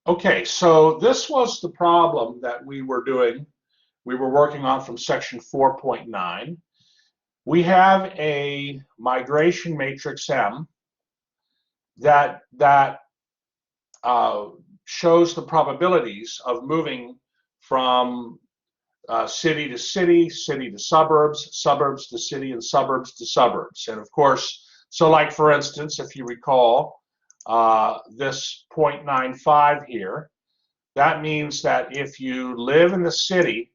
Okay, so this was the problem that we were doing. We were working on from section 4.9. We have a migration matrix M that uh, shows the probabilities of moving from city to city, city to suburbs, suburbs to city, and suburbs to suburbs. And of course, so like for instance, if you recall this 0.95 here, that means that if you live in the city,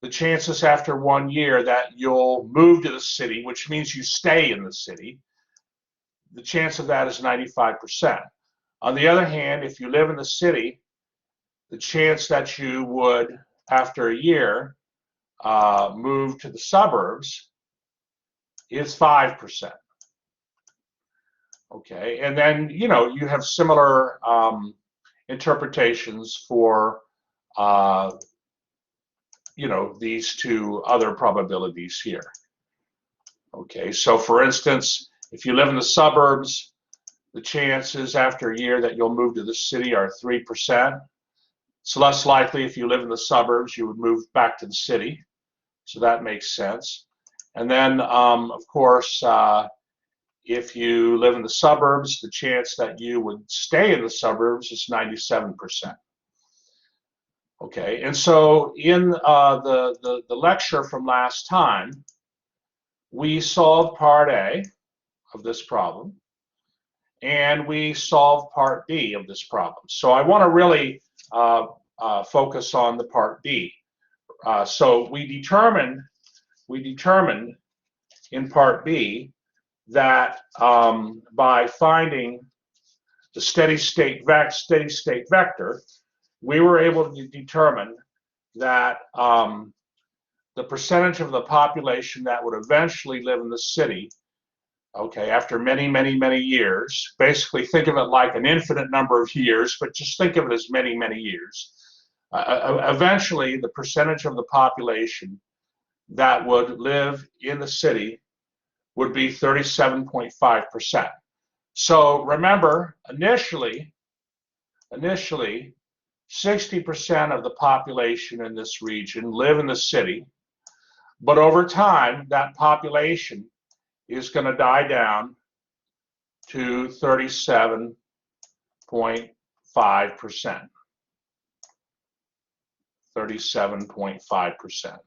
the chances after 1 year that you'll move to the city, which means you stay in the city, the chance of that is 95%. On the other hand, if you live in the city, the chance that you would, after a year, move to the suburbs is 5%. Okay, and then you have similar interpretations for uh, these two other probabilities here. Okay, so for instance, if you live in the suburbs, the chances after a year that you'll move to the city are 3%. It's less likely if you live in the suburbs, you would move back to the city. So that makes sense. And then, of course, if you live in the suburbs, the chance that you would stay in the suburbs is 97%. Okay, and so in the lecture from last time, we solved part A of this problem, and we solved part B of this problem. So I want to really focus on the part B. So we determined in part B that by finding the steady state vector, we were able to determine that the percentage of the population that would eventually live in the city, okay, after many, many, many years, basically think of it like an infinite number of years, but just think of it as many, many years. Eventually, the percentage of the population that would live in the city would be 37.5%. So remember, initially, 60% of the population in this region live in the city, but over time, that population is going to die down to 37.5%. 37.5%.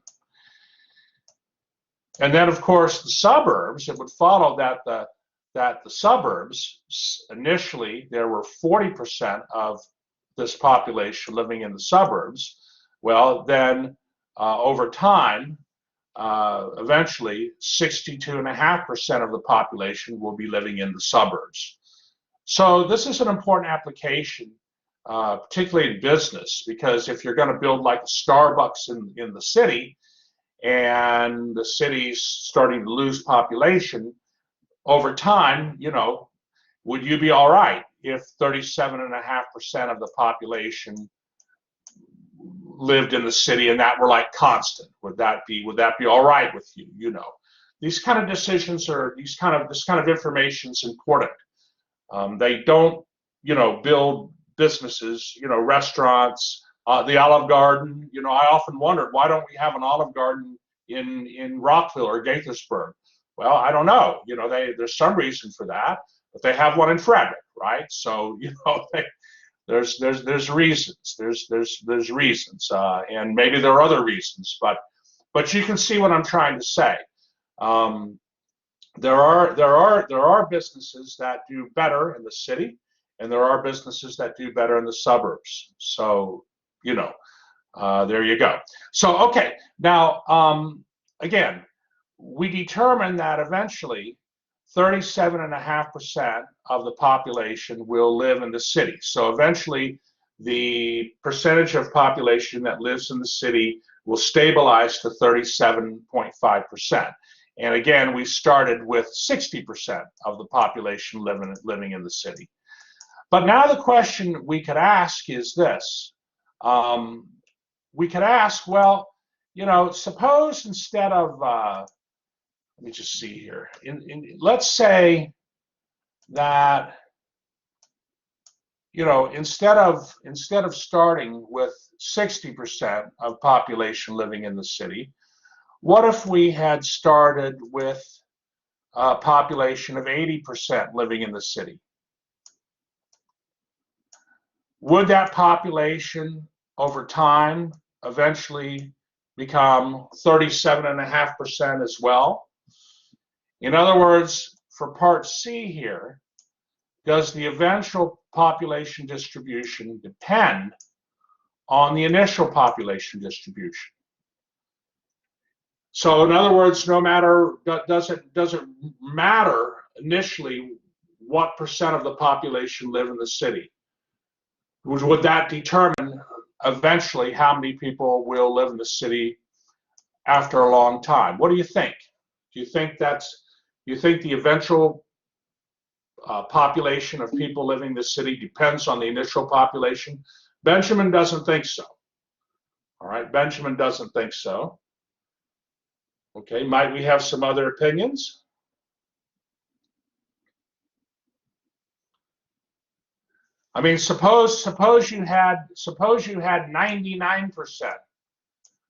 And then, of course, the suburbs, it would follow that the suburbs, initially, there were 40% of this population living in the suburbs. Well, then over time, eventually 62.5% of the population will be living in the suburbs. So this is an important application, particularly in business, because if you're going to build like a Starbucks in the city, and the city's starting to lose population, over time, would you be all right if 37.5% of the population lived in the city and that were like constant? Would that be all right with you? These kind of decisions are this kind of information is important. They don't build businesses, restaurants, the Olive Garden. I often wondered, why don't we have an Olive Garden in Rockville or Gaithersburg? Well, I don't know. There's some reason for that, but they have one in Frederick, right? So there's reasons. There's reasons, and maybe there are other reasons, but you can see what I'm trying to say. There are businesses that do better in the city, and there are businesses that do better in the suburbs. So there you go. So okay, now again, we determined that eventually 37.5% of the population will live in the city. So eventually the percentage of population that lives in the city will stabilize to 37.5%. And again, we started with 60% of the population living in the city. But now the question we could ask is this. We could ask, well, suppose instead of, let me just see here. Let's say that instead of starting with 60% of population living in the city, what if we had started with a population of 80% living in the city? Would that population over time eventually become 37.5% as well? In other words, for part C here, does the eventual population distribution depend on the initial population distribution? So in other words, no matter, doesn't matter initially what percent of the population live in the city. Would that determine eventually how many people will live in the city after a long time? What do you think? Do you think the eventual population of people living in the city depends on the initial population? Benjamin doesn't think so. All right, Benjamin doesn't think so. Okay, might we have some other opinions? I mean, suppose you had 99%.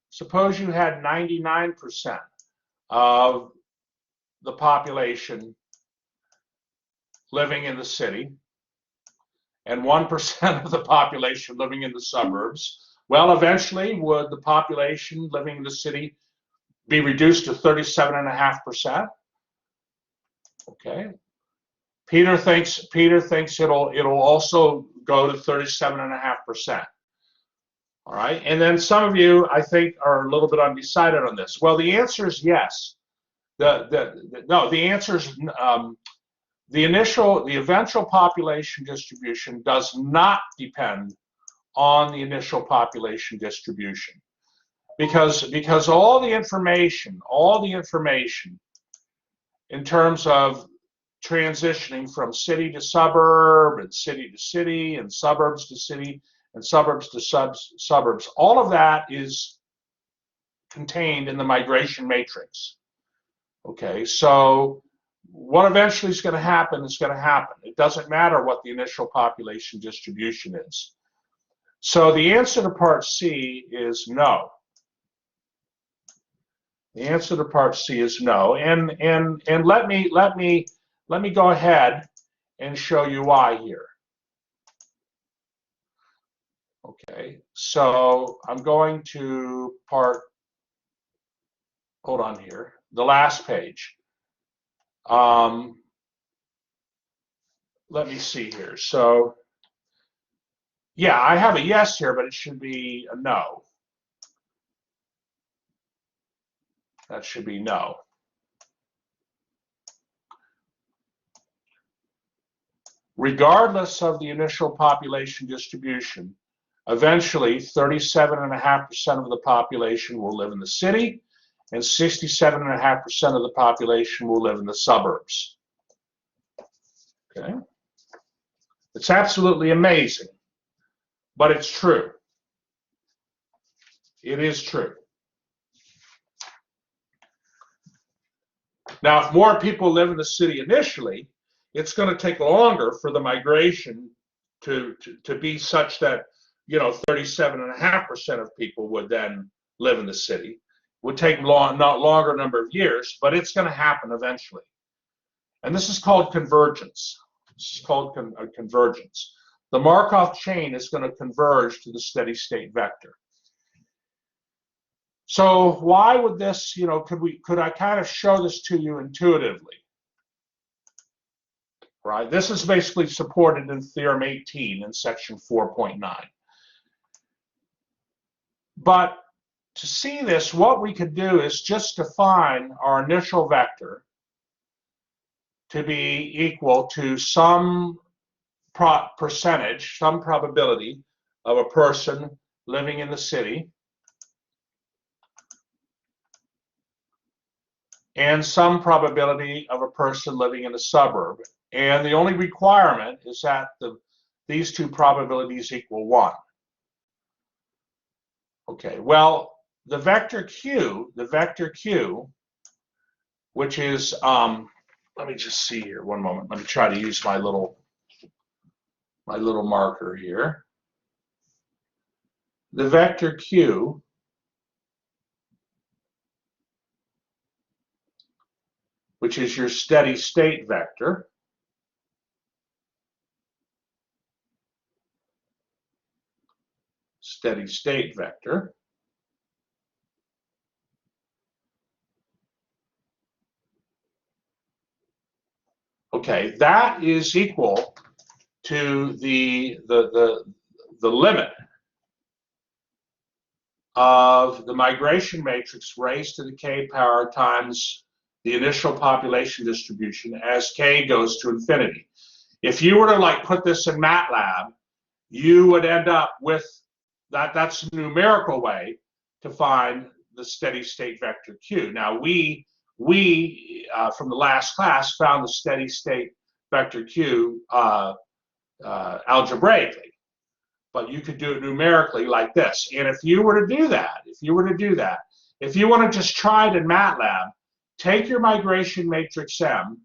Suppose you had 99% of the population living in the city and 1% of the population living in the suburbs. Well, eventually, would the population living in the city be reduced to 37.5%? Okay. Peter thinks it'll also go to 37.5%. All right. And then some of you, I think, are a little bit undecided on this. Well, the answer is yes. The answer is the eventual population distribution does not depend on the initial population distribution, because all the information in terms of transitioning from city to suburb and city to city and suburbs to city and suburbs to suburbs, all of that is contained in the migration matrix. Okay, so what eventually is going to happen is going to happen. It doesn't matter what the initial population distribution is. So the answer to part C is no. The answer to part C is no. And let me go ahead and show you why here. Okay, so I'm going to hold on here, the last page. Let me see here. So, yeah, I have a yes here, but it should be a no. That should be no. Regardless of the initial population distribution, eventually 37.5% of the population will live in the city, and 67.5% of the population will live in the suburbs. Okay? It's absolutely amazing, but it's true. It is true. Now, if more people live in the city initially, it's going to take longer for the migration to be such that, 37.5% of people would then live in the city. It would take not longer number of years, but it's going to happen eventually. And this is called convergence. This is called convergence. The Markov chain is going to converge to the steady state vector. So why would this, could I kind of show this to you intuitively? Right, this is basically supported in Theorem 18 in section 4.9. But to see this, what we could do is just define our initial vector to be equal to some percentage, some probability of a person living in the city and some probability of a person living in a suburb. And the only requirement is that these two probabilities equal 1. Okay, well, the vector Q, which is, let me just see here, one moment. Let me try to use my little my little marker here. The vector Q which is your steady state vector. Steady state vector. Okay, that is equal to the limit of the migration matrix raised to the k power times the initial population distribution as k goes to infinity. If you were to like put this in MATLAB, you would end up with that. That's a numerical way to find the steady state vector Q. Now we from the last class found the steady state vector Q algebraically, but you could do it numerically like this. And if you were to do that, if you want to just try it in MATLAB, take your migration matrix M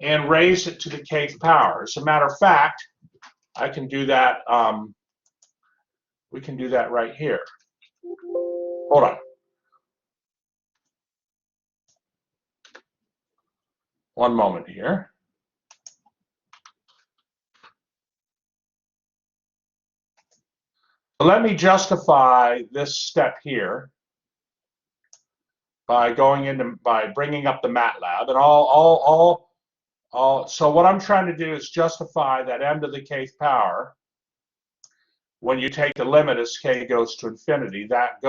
and raise it to the kth power. As a matter of fact, I can do that. We can do that right here. Hold on. One moment here. Let me justify this step here by bringing up the MATLAB, and so what I'm trying to do is justify that m to the kth power. When you take the limit as k goes to infinity, that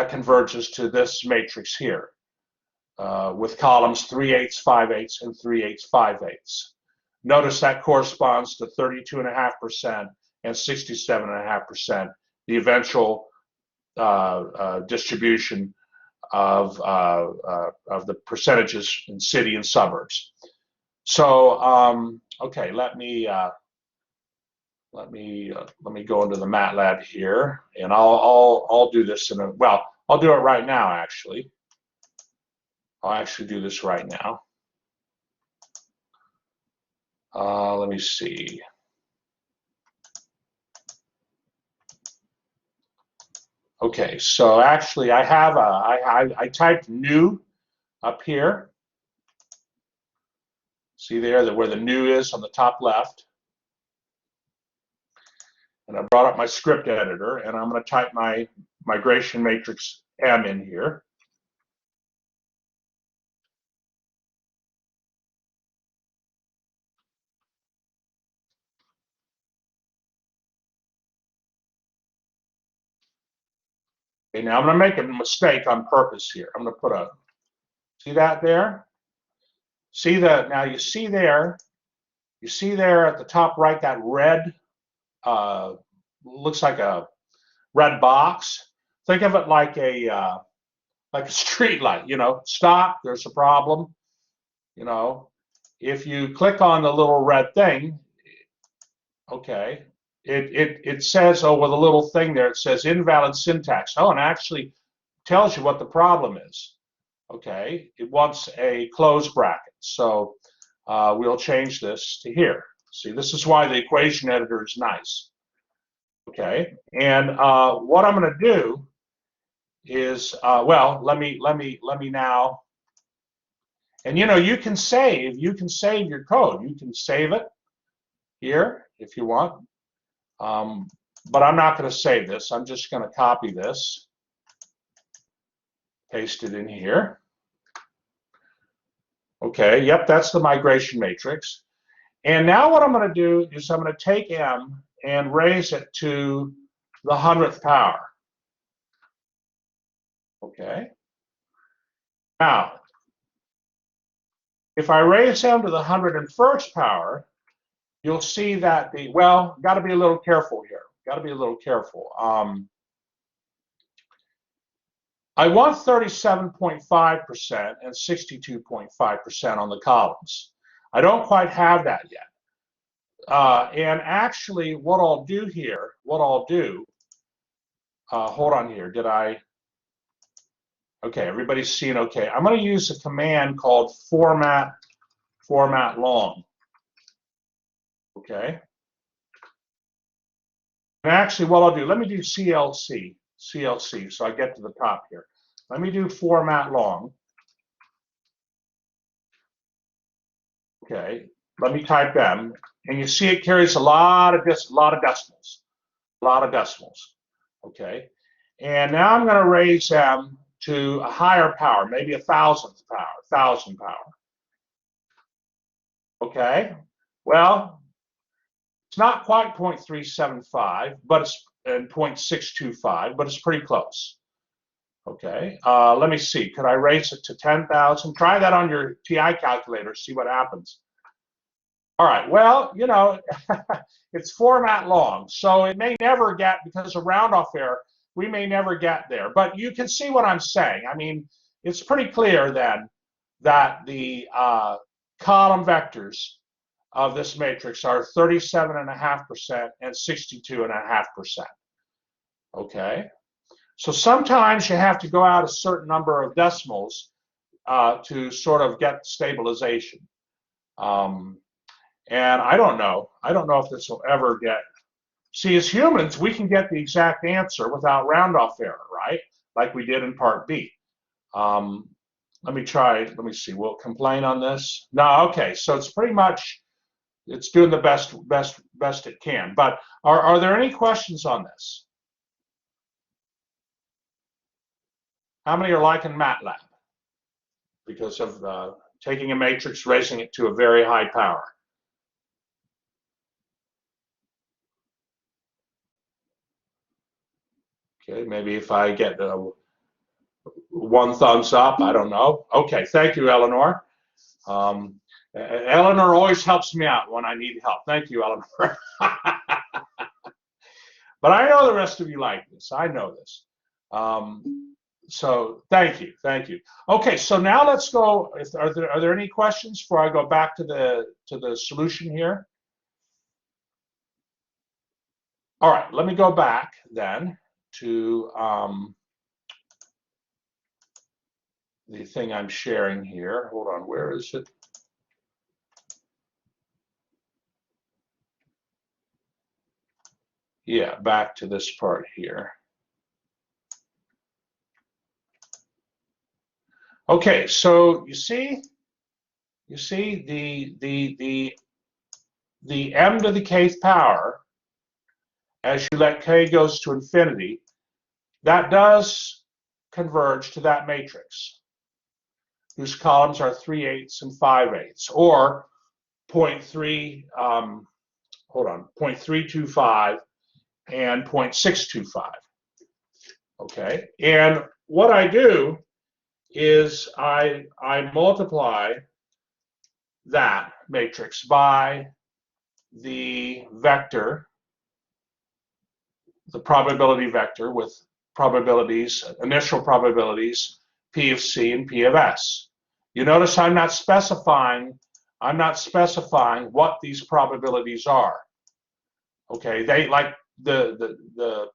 converges to this matrix here with columns 3/8, 5/8, and 3/8, 5/8. Notice that corresponds to 32.5% and 67.5%, the eventual distribution of the percentages in city and suburbs. So okay, let me go into the MATLAB here, and I'll do this I'll do it right now. Actually, I'll actually do this right now. Let me see. Okay, so actually I have I typed new up here. See there where the new is on the top left. And I brought up my script editor, and I'm going to type my migration matrix M in here. Okay, now I'm going to make a mistake on purpose here. I'm going to put see that there? Now you see there at the top right, that red, looks like a red box. Think of it like a street light, stop, there's a problem. If you click on the little red thing, okay, it says, oh, with a little thing there, it says invalid syntax. Oh, and actually tells you what the problem is. Okay, it wants a close bracket. So we'll change this to here. See, this is why the equation editor is nice. Okay, and what I'm going to do is, let me now. And you can save your code. You can save it here if you want. But I'm not going to save this. I'm just going to copy this, paste it in here. Okay, yep, that's the migration matrix. And now what I'm going to do is I'm going to take M and raise it to the 100th power. Okay. Now, if I raise M to the 101st power, you'll see that got to be a little careful here. Got to be a little careful. I want 37.5% and 62.5% on the columns. I don't quite have that yet. And actually, what I'll do here, hold on here, okay, everybody's seen okay. I'm going to use a command called format long. Okay. And actually, what I'll do, let me do CLC, so I get to the top here. Let me do format long. Okay, let me type M, and you see it carries a lot of decimals, Okay, and now I'm going to raise M to a higher power, maybe 1,000th power, 1,000 power. Okay, well, it's not quite 0.375, but it's and 0.625, but it's pretty close. Okay, let me see. Could I raise it to 10,000? Try that on your TI calculator, see what happens. All right, well, you know, it's format long, so it may never get, because of round-off error, we may never get there. But you can see what I'm saying. I mean, it's pretty clear then that the column vectors of this matrix are 37.5% and 62.5%. Okay, so sometimes you have to go out a certain number of decimals to sort of get stabilization. And I don't know if this will ever get. See, as humans, we can get the exact answer without round-off error, right? Like we did in part B. Let me try. Let me see. Will it complain on this? No. Okay. So it's pretty much. It's doing the best it can. But are there any questions on this? How many are liking MATLAB because of taking a matrix, raising it to a very high power? Okay, maybe if I get one thumbs up, I don't know. Okay, thank you, Eleanor. Eleanor always helps me out when I need help. Thank you, Eleanor. But I know the rest of you like this. I know this. So thank you. Okay, so now let's go. Are there any questions before I go back to the solution here? All right, let me go back then to the thing I'm sharing here. Hold on, where is it? Yeah, back to this part here. Okay, so you see the m to the kth power, as you let k goes to infinity, that does converge to that matrix, whose columns are 3/8 and 5/8, or 0.325 and 0.625. Okay, and what I do is I multiply that matrix by the vector, the probability vector with probabilities, initial probabilities, P of C and P of S. You notice I'm not specifying what these probabilities are. Okay, they like the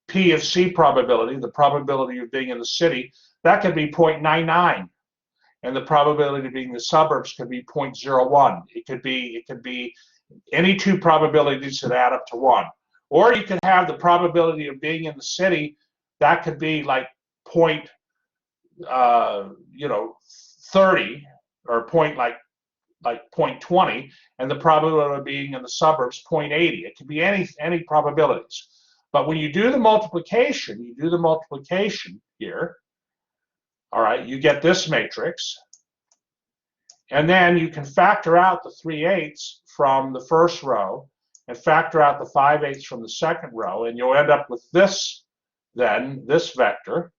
P of C probability, the probability of being in the city, that could be 0.99. And the probability of being in the suburbs could be 0.01. It could be any two probabilities that add up to 1. Or you could have the probability of being in the city, that could be like 30 or like 0.20, and the probability of being in the suburbs 0.80. It could be any probabilities. But when you do the multiplication, here, all right, you get this matrix, and then you can factor out the 3/8 from the first row and factor out the 5/8 from the second row, and you'll end up with this, then, this vector.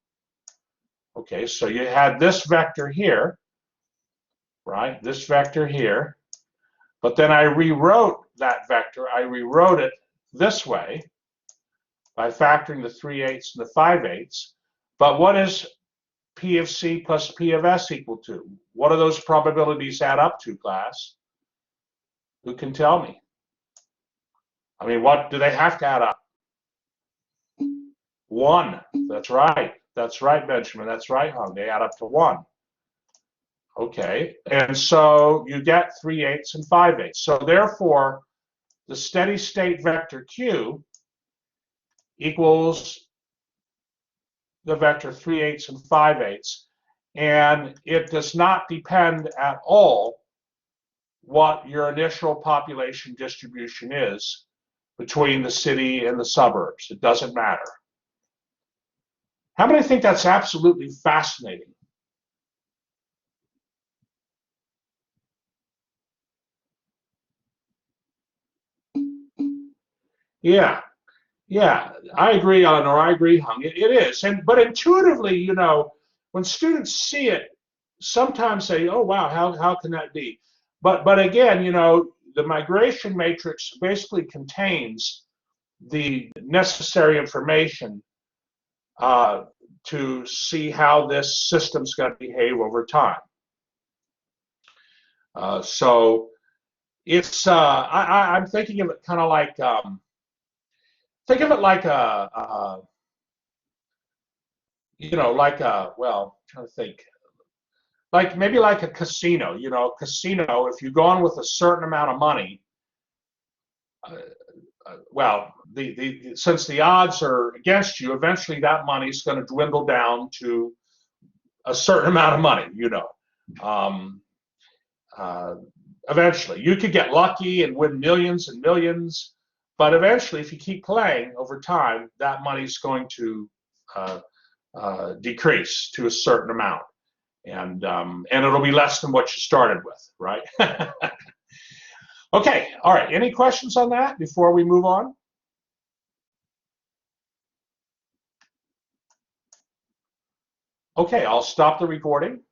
Okay, so you had this vector here, right? This vector here. But then I rewrote that vector. I rewrote it this way by factoring the 3/8 and the 5/8. But what is P of C plus P of S equal to? What do those probabilities add up to, class? Who can tell me? I mean, what do they have to add up? 1. That's right. That's right, Benjamin. That's right, Hung. They add up to 1. Okay, and so you get 3/8 and 5/8. So therefore, the steady state vector Q equals the vector 3/8 and 5/8. And it does not depend at all what your initial population distribution is between the city and the suburbs. It doesn't matter. How many think that's absolutely fascinating? Yeah, yeah, I agree, Eleanor. I agree, Hung. It is, but intuitively, you know, when students see it, sometimes say, "Oh, wow, how can that be?" But again, you know, the migration matrix basically contains the necessary information to see how this system's going to behave over time. So it's I'm thinking of it kind of like think of it like a you know, like a, well, I'm trying to think, like maybe like a casino. You know, casino, if you go on with a certain amount of money, well, since the odds are against you, eventually that money is going to dwindle down to a certain amount of money, you know. Um, uh, Eventually, you could get lucky and win millions and millions, but eventually, if you keep playing over time, that money is going to uh, decrease to a certain amount, and it'll be less than what you started with, right? Okay, all right. Any questions on that before we move on? Okay, I'll stop the recording.